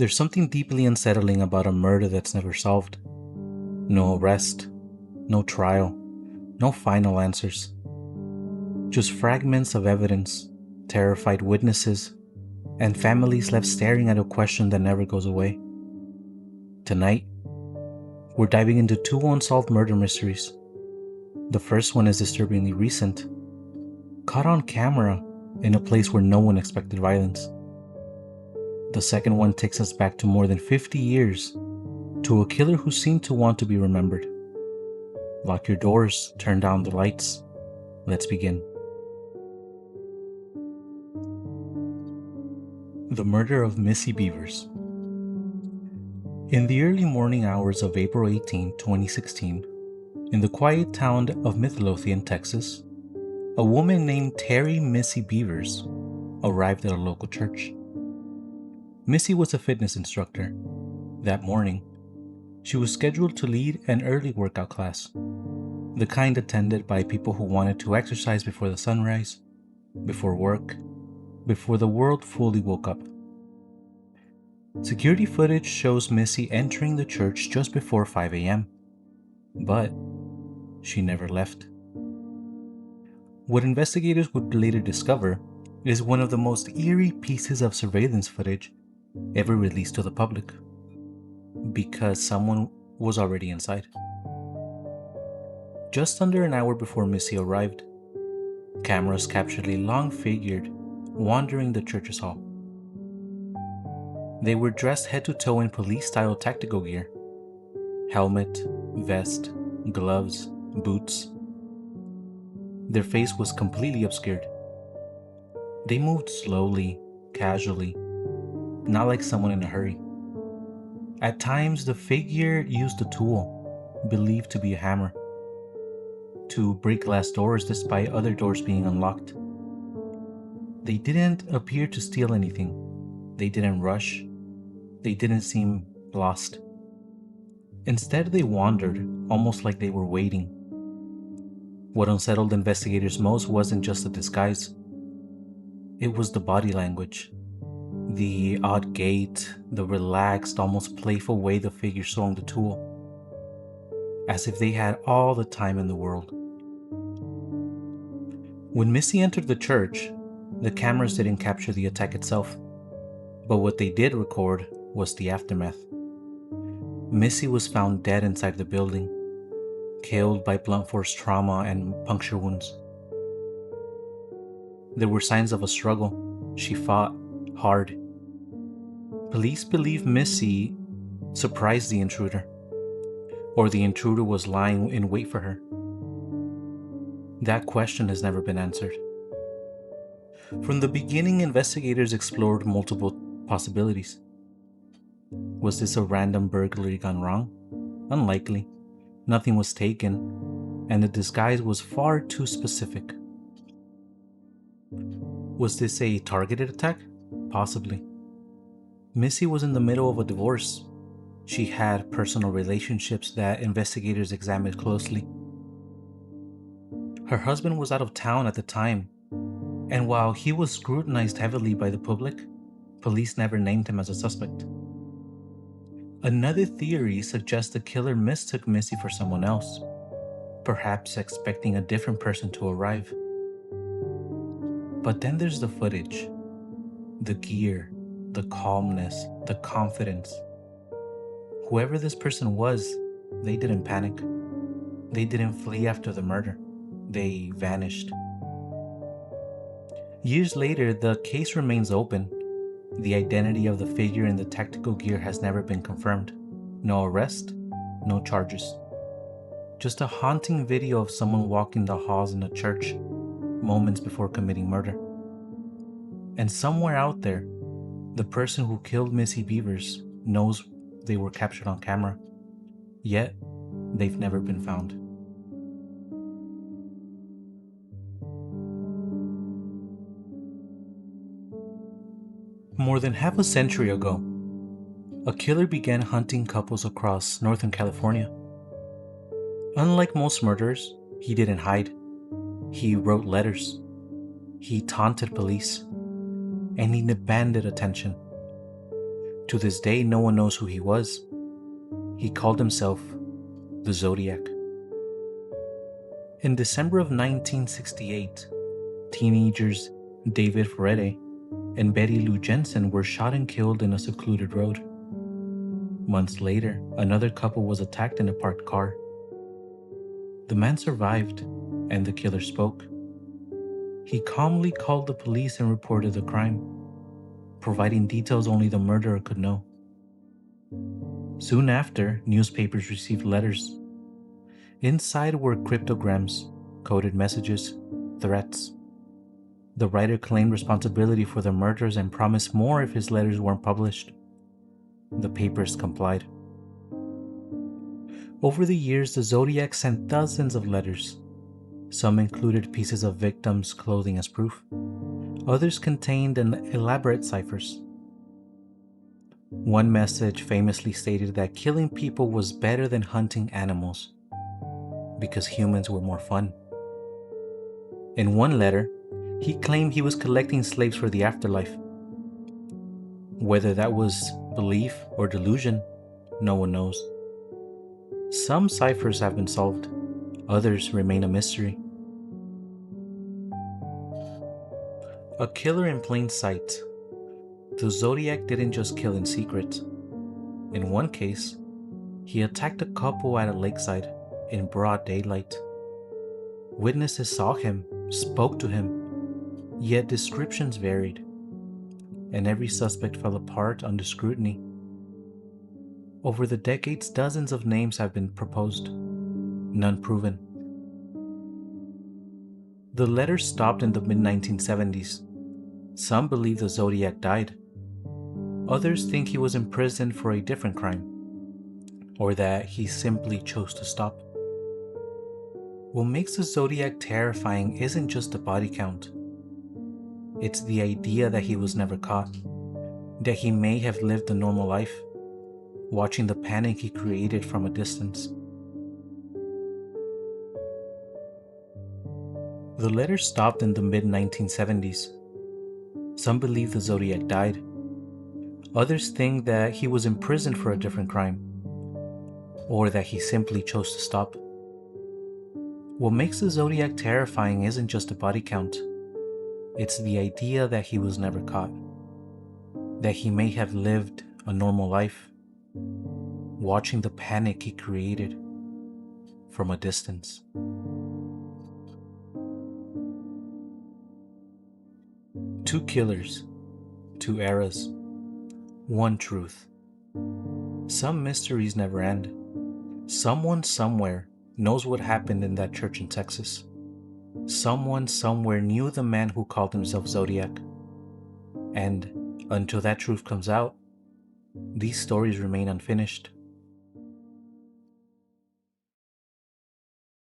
There's something deeply unsettling about a murder that's never solved. No arrest, no trial, no final answers. Just fragments of evidence, terrified witnesses, and families left staring at a question that never goes away. Tonight, we're diving into two unsolved murder mysteries. The first one is disturbingly recent, caught on camera in a place where no one expected violence. The second one takes us back to more than 50 years, to a killer who seemed to want to be remembered. Lock your doors, turn down the lights. Let's begin. The murder of Missy Bevers. In the early morning hours of April 18, 2016, in the quiet town of Midlothian, Texas, a woman named Terry Missy Bevers arrived at a local church. Missy was a fitness instructor. That morning, she was scheduled to lead an early workout class, the kind attended by people who wanted to exercise before the sunrise, before work, before the world fully woke up. Security footage shows Missy entering the church just before 5 a.m., but she never left. What investigators would later discover is one of the most eerie pieces of surveillance footage ever released to the public, because someone was already inside. Just under an hour before Missy arrived, cameras captured a long figure wandering the church's hall. They were dressed head to toe in police-style tactical gear: helmet, vest, gloves, boots. Their face was completely obscured. They moved slowly, casually, not like someone in a hurry. At times, the figure used a tool, believed to be a hammer, to break glass doors despite other doors being unlocked. They didn't appear to steal anything. They didn't rush. They didn't seem lost. Instead, they wandered, almost like they were waiting. What unsettled investigators most wasn't just the disguise. It was the body language. The odd gait, the relaxed, almost playful way the figure swung the tool, as if they had all the time in the world. When Missy entered the church, the cameras didn't capture the attack itself, but what they did record was the aftermath. Missy was found dead inside the building, killed by blunt force trauma and puncture wounds. There were signs of a struggle. She fought hard. Police believe Missy surprised the intruder, or the intruder was lying in wait for her. That question has never been answered. From the beginning, investigators explored multiple possibilities. Was this a random burglary gone wrong? Unlikely. Nothing was taken, and the disguise was far too specific. Was this a targeted attack? Possibly. Missy was in the middle of a divorce. She had personal relationships that investigators examined closely. Her husband was out of town at the time, and while he was scrutinized heavily by the public, police never named him as a suspect. Another theory suggests the killer mistook Missy for someone else, perhaps expecting a different person to arrive. But then there's the footage, the gear, the calmness, the confidence. Whoever this person was, they didn't panic. They didn't flee after the murder. They vanished. Years later, the case remains open. The identity of the figure in the tactical gear has never been confirmed. No arrest, no charges. Just a haunting video of someone walking the halls in a church, moments before committing murder. And somewhere out there, the person who killed Missy Bevers knows they were captured on camera, yet they've never been found. More than half a century ago, a killer began hunting couples across Northern California. Unlike most murderers, he didn't hide. He wrote letters. He taunted police. And he demanded attention. To this day, no one knows who he was. He called himself the Zodiac. In December of 1968, teenagers David Ferretti and Betty Lou Jensen were shot and killed in a secluded road. Months later, another couple was attacked in a parked car. The man survived, and the killer spoke. He calmly called the police and reported the crime, providing details only the murderer could know. Soon after, newspapers received letters. Inside were cryptograms, coded messages, threats. The writer claimed responsibility for the murders and promised more if his letters weren't published. The papers complied. Over the years, the Zodiac sent dozens of letters. Some included pieces of victims' clothing as proof. Others contained elaborate ciphers. One message famously stated that killing people was better than hunting animals, because humans were more fun. In one letter, he claimed he was collecting slaves for the afterlife. Whether that was belief or delusion, no one knows. Some ciphers have been solved, others remain a mystery. A killer in plain sight. The Zodiac didn't just kill in secret. In one case, he attacked a couple at a lakeside in broad daylight. Witnesses saw him, spoke to him, yet descriptions varied, and every suspect fell apart under scrutiny. Over the decades, dozens of names have been proposed, none proven. The letters stopped in the mid-1970s. Some believe the Zodiac died. Others think he was imprisoned for a different crime, or that he simply chose to stop. What makes the Zodiac terrifying isn't just the body count. It's the idea that he was never caught, that he may have lived a normal life, watching the panic he created from a distance. The letters stopped in the mid-1970s. Some believe the Zodiac died. Others think that he was imprisoned for a different crime, or that he simply chose to stop. What makes the Zodiac terrifying isn't just the body count. It's the idea that he was never caught, that he may have lived a normal life, watching the panic he created from a distance. Two killers, two eras, one truth. Some mysteries never end. Someone somewhere knows what happened in that church in Texas. Someone somewhere knew the man who called himself Zodiac. And until that truth comes out, these stories remain unfinished.